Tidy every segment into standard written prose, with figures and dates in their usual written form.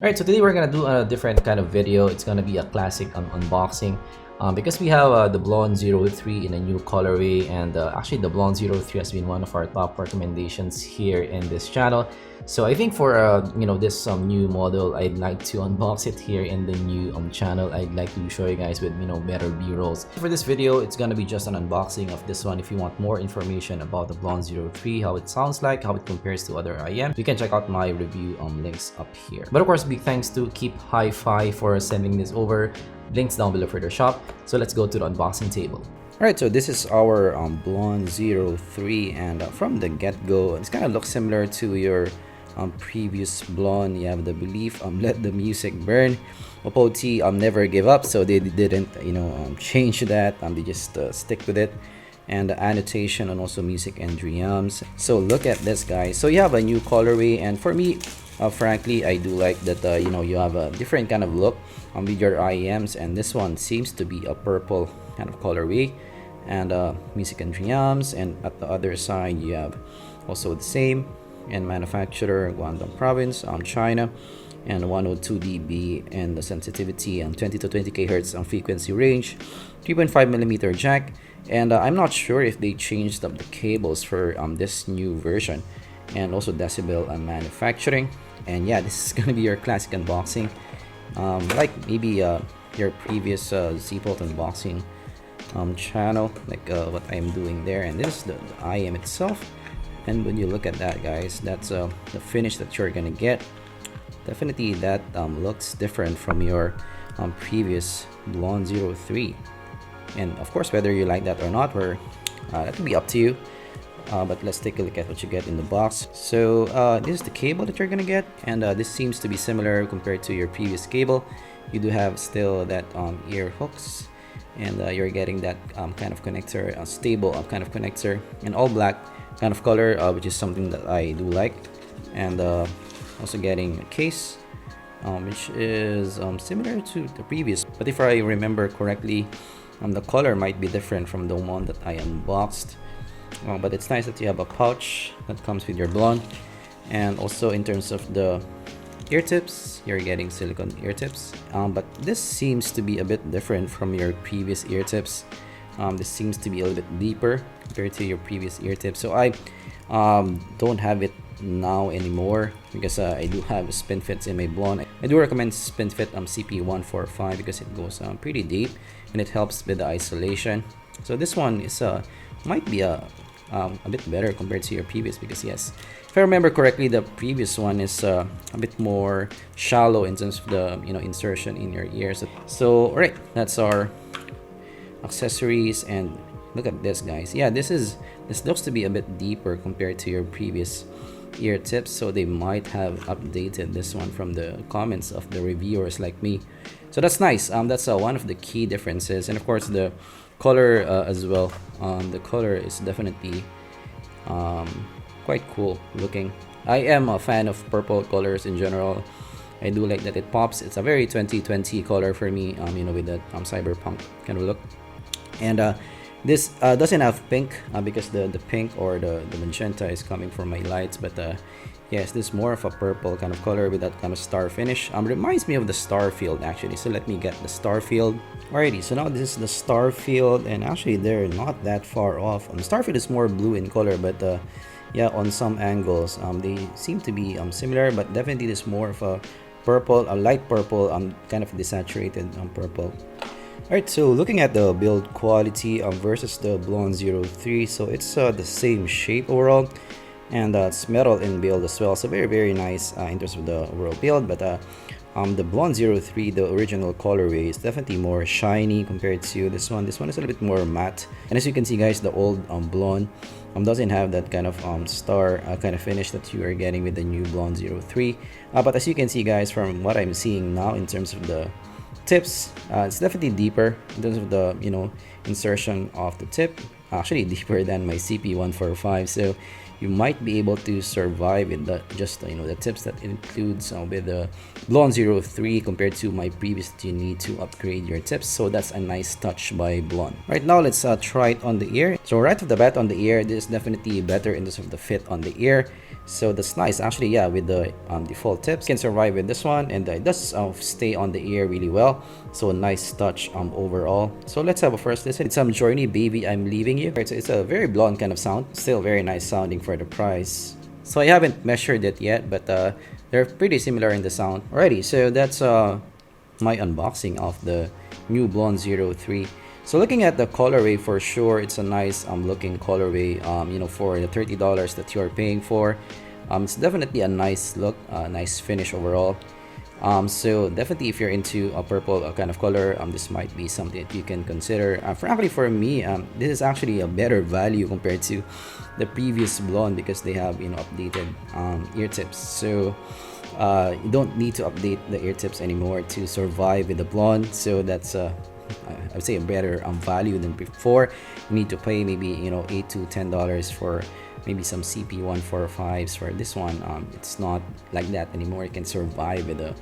Alright, so today we're gonna do a different kind of video. It's gonna be a classic unboxing because we have the Blon 03 in a new colorway, and actually the Blon 03 has been one of our top recommendations here in this channel. So I think for this new model, I'd like to unbox it here in the new channel. I'd like to show you guys with better b-rolls. For this video, it's gonna be just an unboxing of this one. If you want more information about the Blon 03, how it sounds like, how it compares to other IM, you can check out my review links up here. But of course, big thanks to Keep Hi-Fi for sending this over. Links down below for their shop. So let's go to the unboxing table. Alright, so this is our Blon 03, and from the get-go, it's kind of looks similar to your previous Blon. You have the belief, let the music burn. Opoti, never give up, so they didn't change that. They just stick with it. And the annotation and also music and drums. So look at this, guys. So you have a new colorway, and for me, frankly, I do like that you have a different kind of look with your IEMs, and this one seems to be a purple kind of colorway, and music and drums. And at the other side, you have also the same, and manufacturer Guangdong province, China, and 102 dB, and the sensitivity 20 to 20 kHz frequency range, 3.5mm jack. And I'm not sure if they changed up the cables for this new version, and also decibel manufacturing. And yeah, this is gonna be your classic unboxing, like maybe your previous zpolt unboxing channel, like what I'm doing there. And this is the IM itself, and when you look at that, guys, that's the finish that you're gonna get. Definitely that looks different from your previous Blon 03. And of course, whether you like that or not, that will be up to you. But let's take a look at what you get in the box. So this is the cable that you're gonna get, and this seems to be similar compared to your previous cable. You do have still that ear hooks, and you're getting that kind of connector, stable kind of connector, in all black kind of color, which is something that I do like. And also getting a case, which is similar to the previous, but if I remember correctly, the color might be different from the one that I unboxed. But it's nice that you have a pouch that comes with your Blon. And also in terms of the ear tips, you're getting silicone ear tips, but this seems to be a bit different from your previous ear tips. This seems to be a little bit deeper compared to your previous ear tips. So I don't have it now anymore because I do have spin fits in my Blon. I do recommend spin fit CP145 because it goes pretty deep, and it helps with the isolation. So this one is might be a bit better compared to your previous, because yes, if I remember correctly, the previous one is a bit more shallow in terms of the insertion in your ears. So alright, that's our accessories, and look at this, guys. Yeah, this looks to be a bit deeper compared to your previous ear tips, so they might have updated this one from the comments of the reviewers like me. So that's nice. That's one of the key differences. And of course, the color as well. The color is definitely quite cool looking. I am a fan of purple colors in general. I do like that it pops. It's a very 2020 color for me, with that cyberpunk kind of look. And this doesn't have pink because the pink or the magenta is coming from my lights. But yes, this is more of a purple kind of color with that kind of star finish. Reminds me of the star field actually. So let me get the star field. Alrighty, so now this is the star field, and actually they're not that far off. Star field is more blue in color, but yeah, on some angles they seem to be similar, but definitely this more of a purple, a light purple, kind of desaturated purple. Alright, so looking at the build quality versus the Blon 03, so it's the same shape overall, and it's metal in build as well, so very nice in terms of the overall build. But the Blon 03, the original colorway, is definitely more shiny compared to this one. This one is a little bit more matte, and as you can see, guys, the old Blon doesn't have that kind of star kind of finish that you are getting with the new Blon 03. But as you can see, guys, from what I'm seeing now in terms of the tips, it's definitely deeper in terms of the insertion of the tip, actually deeper than my CP145. So you might be able to survive with the just the tips that it includes with the Blon 03 compared to my previous. You need to upgrade your tips, so that's a nice touch by Blon. Right now, let's try it on the ear. So right off the bat on the ear, this is definitely better in terms of the fit on the ear. So that's nice. Actually, yeah, with the default tips, you can survive with this one, and it does stay on the ear really well. So a nice touch overall. So let's have a first listen. It's Journey Baby I'm Leaving You. It's a very blonde kind of sound. Still very nice sounding for the price. So I haven't measured it yet, but they're pretty similar in the sound. Alrighty, so that's my unboxing of the new Blon 03. So looking at the colorway, for sure it's a nice looking colorway, for the $30 that you're paying for. It's definitely a nice look, nice finish overall. So definitely if you're into a purple kind of color, this might be something that you can consider. Frankly, for me, this is actually a better value compared to the previous Blon, because they have updated ear tips. So you don't need to update the ear tips anymore to survive with the Blon. So that's I would say a better value than before. You need to pay maybe $8 to $10 for maybe some CP145s. For this one, it's not like that anymore. You can survive with the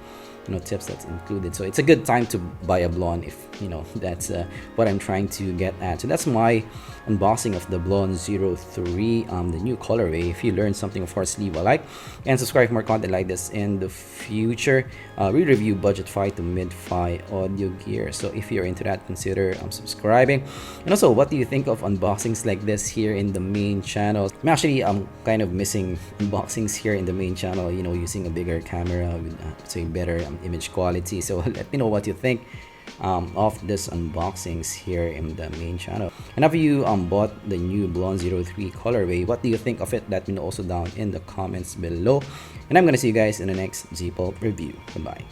tips that's included. So it's a good time to buy a Blon if that's what I'm trying to get at. So that's my unboxing of the Blon 03, the new colorway. If you learned something, of course, leave a like and subscribe for more content like this in the future. We review budget-fi to mid-fi audio gear, so if you're into that, consider subscribing. And also, what do you think of unboxings like this here in the main channel? I'm kind of missing unboxings here in the main channel, using a bigger camera with say better image quality. So let me know what you think of this unboxings here in the main channel. And if you bought the new Blon 03 colorway, what do you think of it? Let me know also down in the comments below, and I'm gonna see you guys in the next zpolt review. Goodbye.